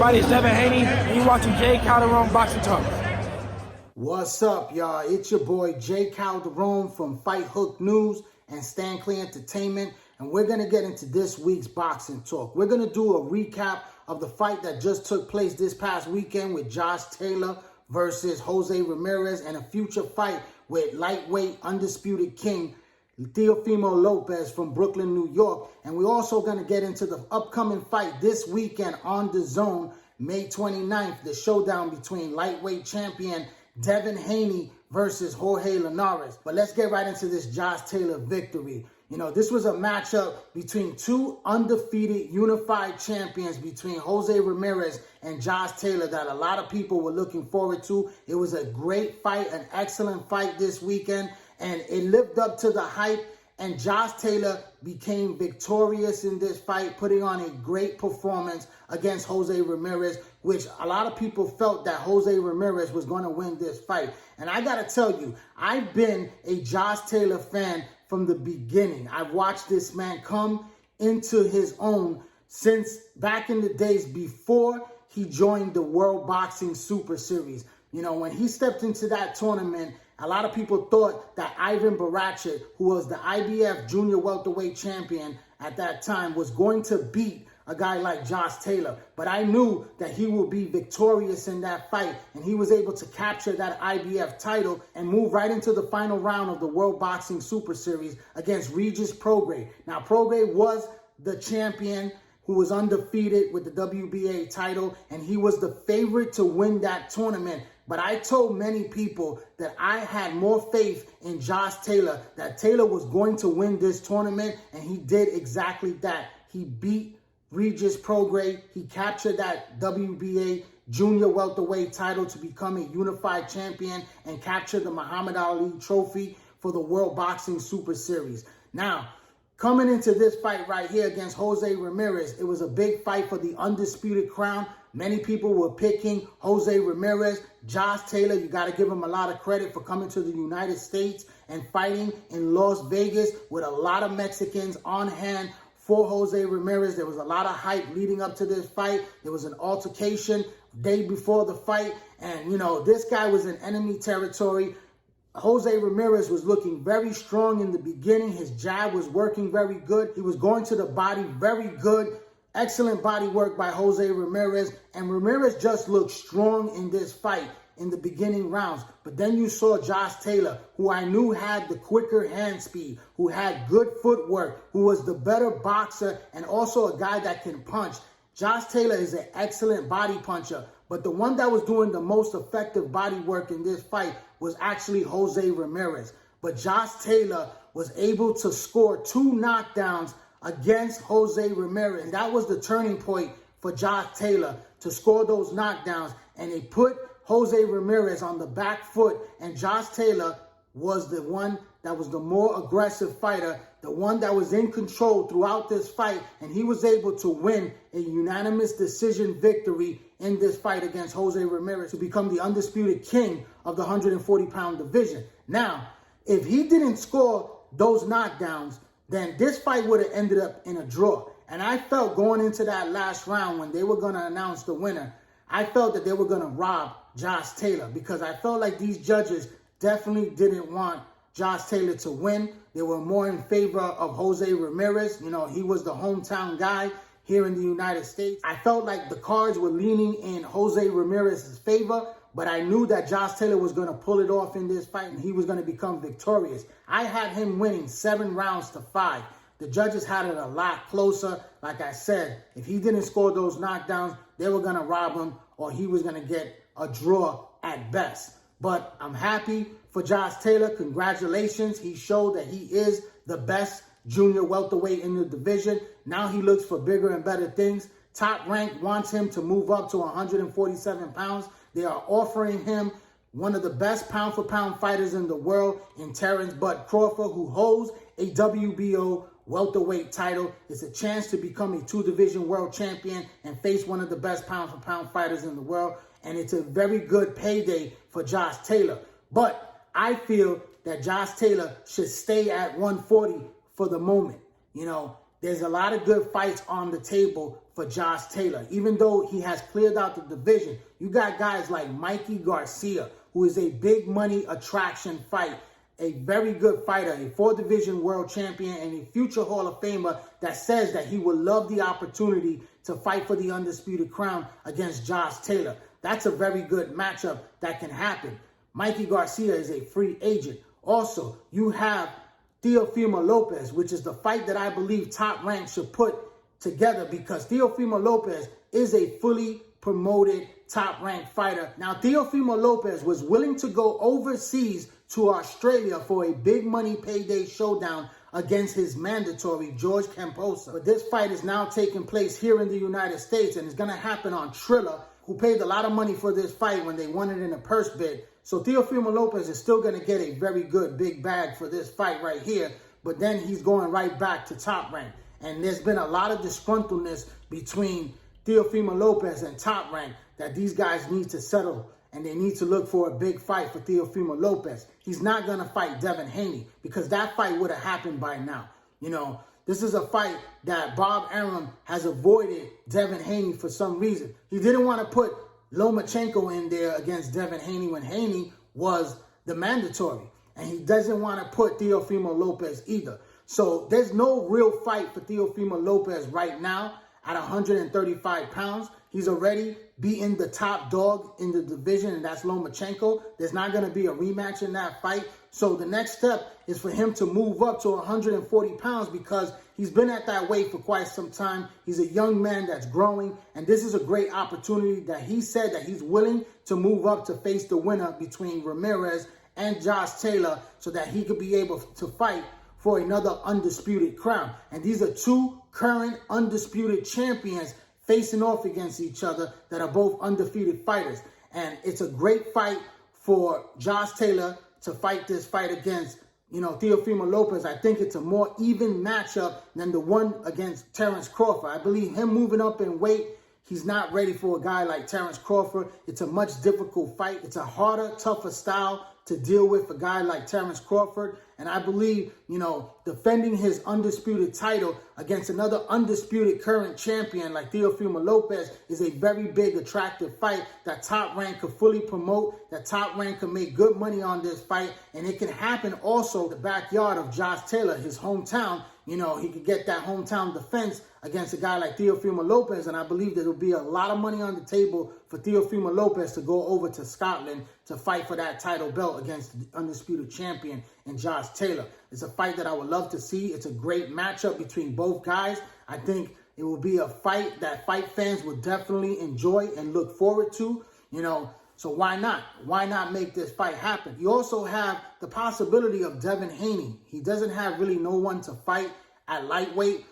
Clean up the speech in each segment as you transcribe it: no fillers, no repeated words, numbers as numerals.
everybody? It's Devin Haney, and you're watching Jay Calderon Boxing Talk. What's up, y'all? It's your boy Jay Calderon from Fight Hook News and Stand Clear Entertainment, and we're going to get into this week's boxing talk. We're going to do a recap of the fight that just took place this past weekend with Josh Taylor versus Jose Ramirez, and a future fight with lightweight undisputed king Teofimo Lopez from Brooklyn, New York. And we're also going to get into the upcoming fight this weekend on the Zone, May 29th, the showdown between lightweight champion Devin Haney versus Jorge Linares. But let's get right into this Josh Taylor victory. You know, this was a matchup between two undefeated unified champions, between Jose Ramirez and Josh Taylor, that a lot of people were looking forward to. It was a great fight, an excellent fight this weekend, and it lived up to the hype. And Josh Taylor became victorious in this fight, putting on a great performance against Jose Ramirez, which a lot of people felt that Jose Ramirez was going to win this fight. And I got to tell you, I've been a Josh Taylor fan from the beginning. I've watched this man come into his own since back in the days before he joined the World Boxing Super Series. You know, when he stepped into that tournament, a lot of people thought that Ivan Baracic, who was the IBF junior welterweight champion at that time, was going to beat a guy like Josh Taylor. But I knew that he would be victorious in that fight, and he was able to capture that IBF title and move right into the final round of the World Boxing Super Series against Regis Prograis. Now, Prograis was the champion who was undefeated with the WBA title, and he was the favorite to win that tournament. But I told many people that I had more faith in Josh Taylor, that Taylor was going to win this tournament, and he did exactly that. He beat Regis Prograis. He captured that WBA junior welterweight title to become a unified champion and capture the Muhammad Ali trophy for the World Boxing Super Series. Now, coming into this fight right here against Jose Ramirez, it was a big fight for the undisputed crown. Many people were picking Jose Ramirez. Josh Taylor, you got to give him a lot of credit for coming to the United States and fighting in Las Vegas with a lot of Mexicans on hand for Jose Ramirez. There was a lot of hype leading up to this fight. There was an altercation day before the fight, and, you know, this guy was in enemy territory. Jose Ramirez was looking very strong in the beginning. His jab was working very good. He was going to the body very good. Excellent body work by Jose Ramirez. And Ramirez just looked strong in this fight in the beginning rounds. But then you saw Josh Taylor, who I knew had the quicker hand speed, who had good footwork, who was the better boxer, and also a guy that can punch. Josh Taylor is an excellent body puncher, but the one that was doing the most effective body work in this fight was actually Jose Ramirez. But Josh Taylor was able to score 2 knockdowns against Jose Ramirez. And that was the turning point for Josh Taylor, to score those knockdowns. And they put Jose Ramirez on the back foot, and Josh Taylor was the one that was the more aggressive fighter, the one that was in control throughout this fight, and he was able to win a unanimous decision victory in this fight against Jose Ramirez to become the undisputed king of the 140-pound division. Now, if he didn't score those knockdowns, then this fight would have ended up in a draw. And I felt going into that last round, when they were going to announce the winner, I felt that they were going to rob Josh Taylor, because I felt like these judges definitely didn't want Josh Taylor to win. They were more in favor of Jose Ramirez. You know, he was the hometown guy here in the United States. I felt like the cards were leaning in Jose Ramirez's favor, but I knew that Josh Taylor was going to pull it off in this fight, and he was going to become victorious. I had him winning 7 rounds to 5. The judges had it a lot closer. Like I said, if he didn't score those knockdowns, they were going to rob him, or he was going to get a draw at best. But I'm happy for Josh Taylor. Congratulations. He showed that he is the best junior welterweight in the division. Now he looks for bigger and better things. Top Rank wants him to move up to 147 pounds. They are offering him one of the best pound-for-pound fighters in the world in Terrence Bud Crawford, who holds a WBO welterweight title. It's a chance to become a 2-division world champion and face one of the best pound-for-pound fighters in the world. And it's a very good payday for Josh Taylor. But I feel that Josh Taylor should stay at 140 for the moment. You know, there's a lot of good fights on the table for Josh Taylor. Even though he has cleared out the division, you got guys like Mikey Garcia, who is a big money attraction fight, a very good fighter, a 4-division world champion, and a future Hall of Famer that says that he would love the opportunity to fight for the Undisputed Crown against Josh Taylor. That's a very good matchup that can happen. Mikey Garcia is a free agent. Also, you have Teofimo Lopez, which is the fight that I believe Top Rank should put together, because Teofimo Lopez is a fully promoted Top Rank fighter. Now, Teofimo Lopez was willing to go overseas to Australia for a big money payday showdown against his mandatory, George Camposa. But this fight is now taking place here in the United States, and it's going to happen on Triller, who paid a lot of money for this fight when they won it in a purse bid. So Teofimo Lopez is still going to get a very good big bag for this fight right here, but then he's going right back to Top Rank. And there's been a lot of disgruntledness between Teofimo Lopez and Top Rank that these guys need to settle, and they need to look for a big fight for Teofimo Lopez. He's not going to fight Devin Haney, because that fight would have happened by now. You know, this is a fight that Bob Arum has avoided Devin Haney for some reason. He didn't want to put Lomachenko in there against Devin Haney when Haney was the mandatory. And he doesn't want to put Teofimo Lopez either. So there's no real fight for Teofimo Lopez right now at 135 pounds. He's already beaten the top dog in the division, and that's Lomachenko. There's not going to be a rematch in that fight. So the next step is for him to move up to 140 pounds, because he's been at that weight for quite some time. He's a young man that's growing, and this is a great opportunity that he said that he's willing to move up to face the winner between Ramirez and Josh Taylor, so that he could be able to fight for another undisputed crown. And these are two current undisputed champions facing off against each other that are both undefeated fighters. And it's a great fight for Josh Taylor to fight this fight against, Teofimo Lopez. I think it's a more even matchup than the one against Terrence Crawford. I believe him moving up in weight, he's not ready for a guy like Terrence Crawford. It's a much difficult fight. It's a harder, tougher style to deal with a guy like Terrence Crawford. And I believe, defending his undisputed title against another undisputed current champion like Teofimo Lopez is a very big, attractive fight that Top Rank could fully promote, that Top Rank could make good money on this fight. And it can happen also in the backyard of Josh Taylor, his hometown. He could get that hometown defense against a guy like Teofimo Lopez, and I believe there will be a lot of money on the table for Teofimo Lopez to go over to Scotland to fight for that title belt against the undisputed champion and Josh Taylor. It's a fight that I would love to see. It's a great matchup between both guys. I think it will be a fight that fight fans will definitely enjoy and look forward to, So why not? Why not make this fight happen? You also have the possibility of Devin Haney. He doesn't have really no one to fight at lightweight.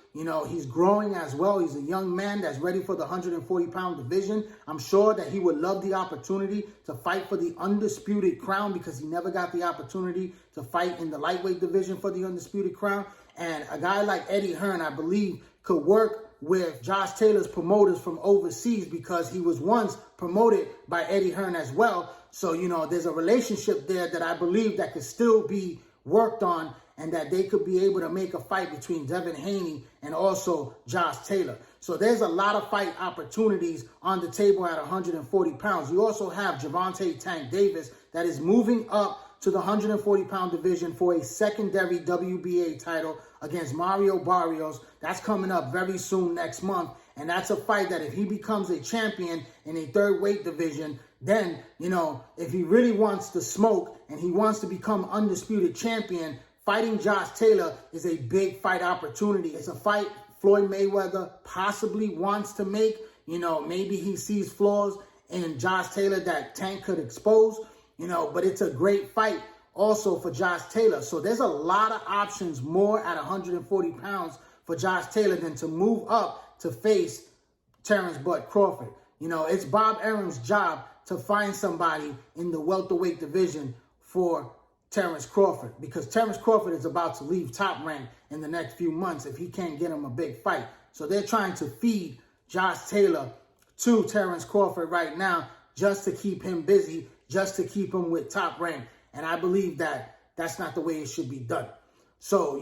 He's growing as well. He's a young man that's ready for the 140-pound division. I'm sure that he would love the opportunity to fight for the undisputed crown, because he never got the opportunity to fight in the lightweight division for the undisputed crown. And a guy like Eddie Hearn, I believe, could work with Josh Taylor's promoters from overseas, because he was once promoted by Eddie Hearn as well. So, there's a relationship there that I believe that could still be worked on, and that they could be able to make a fight between Devin Haney and also Josh Taylor. So there's a lot of fight opportunities on the table at 140 pounds. You also have Gervonta Tank Davis that is moving up to the 140-pound division for a secondary WBA title against Mario Barrios. That's coming up very soon next month. And that's a fight that if he becomes a champion in a third weight division, then, if he really wants to smoke and he wants to become undisputed champion, fighting Josh Taylor is a big fight opportunity. It's a fight Floyd Mayweather possibly wants to make. Maybe he sees flaws in Josh Taylor that Tank could expose, but it's a great fight also for Josh Taylor. So there's a lot of options more at 140 pounds for Josh Taylor than to move up to face Terrence Bud Crawford. It's Bob Arum's job to find somebody in the welterweight division for Terrence Crawford, because Terrence Crawford is about to leave Top Rank in the next few months if he can't get him a big fight. So they're trying to feed Josh Taylor to Terrence Crawford right now just to keep him busy, just to keep him with Top Rank. And I believe that that's not the way it should be done. So,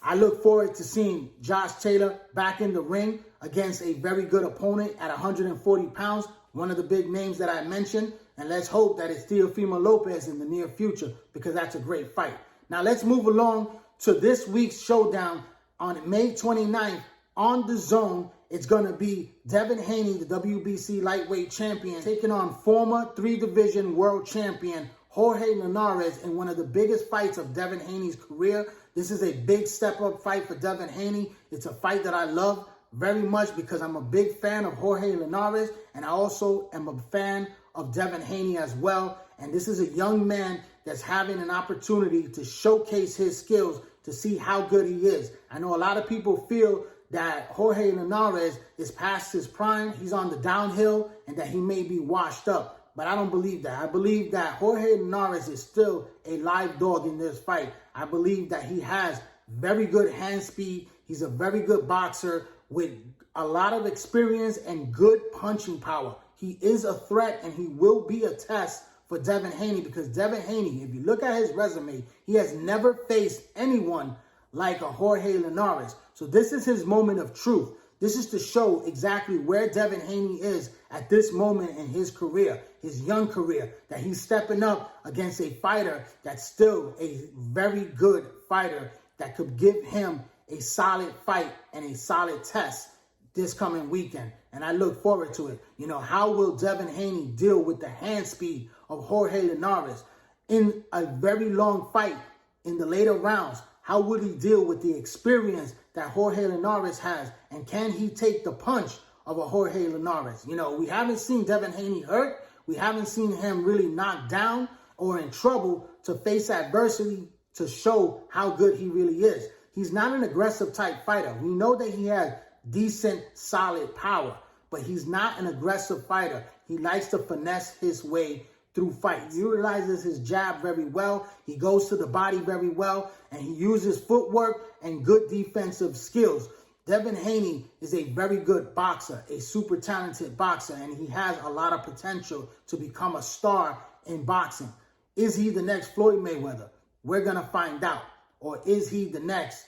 I look forward to seeing Josh Taylor back in the ring against a very good opponent at 140 pounds, one of the big names that I mentioned. And let's hope that it's Teofimo Lopez in the near future, because that's a great fight. Now let's move along to this week's showdown on May 29th on the Zone. It's going to be Devin Haney, the WBC lightweight champion, taking on former 3-division world champion Jorge Linares in one of the biggest fights of Devin Haney's career. This is a big step-up fight for Devin Haney. It's a fight that I love very much because I'm a big fan of Jorge Linares, and I also am a fan of Devin Haney as well. And this is a young man that's having an opportunity to showcase his skills to see how good he is. I know a lot of people feel that Jorge Linares is past his prime, he's on the downhill, and that he may be washed up. But I don't believe that. I believe that Jorge Linares is still a live dog in this fight. I believe that he has very good hand speed. He's a very good boxer with a lot of experience and good punching power. He is a threat, and he will be a test for Devin Haney, because Devin Haney, if you look at his resume, he has never faced anyone like a Jorge Linares. So this is his moment of truth. This is to show exactly where Devin Haney is at this moment in his career, his young career, that he's stepping up against a fighter that's still a very good fighter that could give him a solid fight and a solid test this coming weekend. And I look forward to it. You know, how will Devin Haney deal with the hand speed of Jorge Linares in a very long fight in the later rounds? How would he deal with the experience that Jorge Linares has? And can he take the punch of a Jorge Linares? You know, we haven't seen Devin Haney hurt. We haven't seen him really knocked down or in trouble to face adversity to show how good he really is. He's not an aggressive type fighter. We know that he has decent, solid power, but he's not an aggressive fighter. He likes to finesse his way through fights. He utilizes his jab very well. He goes to the body very well, and he uses footwork and good defensive skills. Devin Haney is a very good boxer, a super talented boxer, and he has a lot of potential to become a star in boxing. Is he the next Floyd Mayweather? We're going to find out. Or is he the next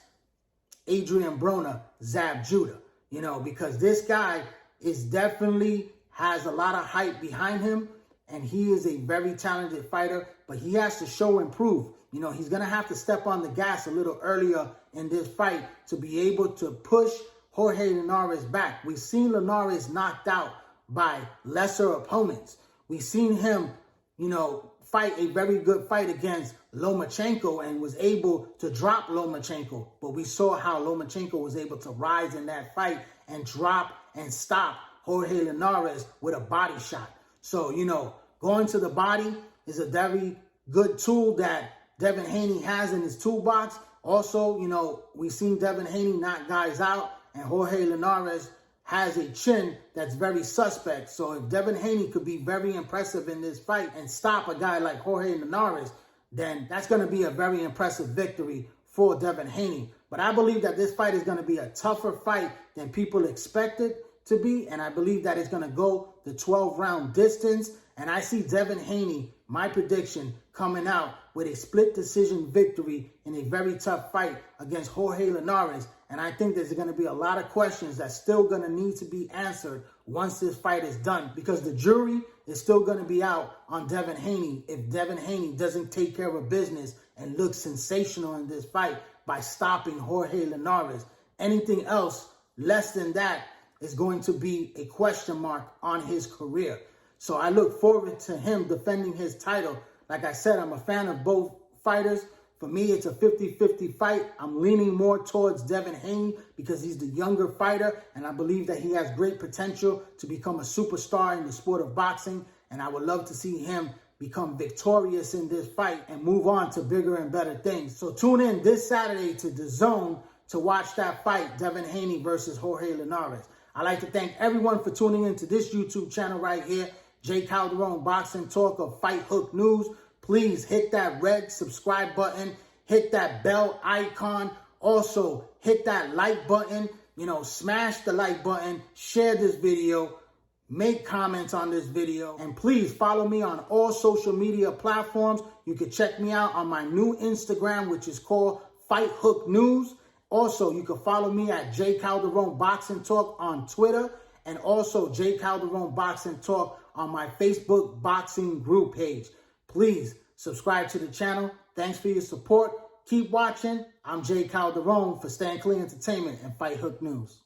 Adrian Broner, Zab Judah? You know, because this guy is definitely has a lot of hype behind him, and he is a very talented fighter, but he has to show and prove. You know, he's going to have to step on the gas a little earlier in this fight to be able to push Jorge Linares back. We've seen Linares knocked out by lesser opponents. We've seen him, you know, fight a very good fight against Lomachenko and was able to drop Lomachenko. But we saw how Lomachenko was able to rise in that fight and drop and stop Jorge Linares with a body shot. So, you know, going to the body is a very good tool that Devin Haney has in his toolbox. Also, you know, we've seen Devin Haney knock guys out, and Jorge Linares has a chin that's very suspect. So if Devin Haney could be very impressive in this fight and stop a guy like Jorge Linares, then that's going to be a very impressive victory for Devin Haney. But I believe that this fight is going to be a tougher fight than people expected to be, and I believe that it's going to go the 12-round distance. And I see Devin Haney, my prediction, coming out with a split decision victory in a very tough fight against Jorge Linares. And I think there's going to be a lot of questions that's still going to need to be answered once this fight is done, because the jury is still going to be out on Devin Haney if Devin Haney doesn't take care of business and look sensational in this fight by stopping Jorge Linares. Anything else less than that is going to be a question mark on his career. So I look forward to him defending his title. Like I said, I'm a fan of both fighters. For me, it's a 50-50 fight. I'm leaning more towards Devin Haney because he's the younger fighter, and I believe that he has great potential to become a superstar in the sport of boxing, and I would love to see him become victorious in this fight and move on to bigger and better things. So tune in this Saturday to The Zone to watch that fight, Devin Haney versus Jorge Linares. I'd like to thank everyone for tuning into this YouTube channel right here, Jay Calderon Boxing Talk of Fight Hook News. Please hit that red subscribe button, hit that bell icon. Also, hit that like button, smash the like button, share this video, make comments on this video, and please follow me on all social media platforms. You can check me out on my new Instagram, which is called Fight Hook News. Also, you can follow me at J Calderon Boxing Talk on Twitter, and also J Calderon Boxing Talk on my Facebook boxing group page. Please subscribe to the channel. Thanks for your support. Keep watching. I'm J Calderon for Stan Clean Entertainment and Fight Hook News.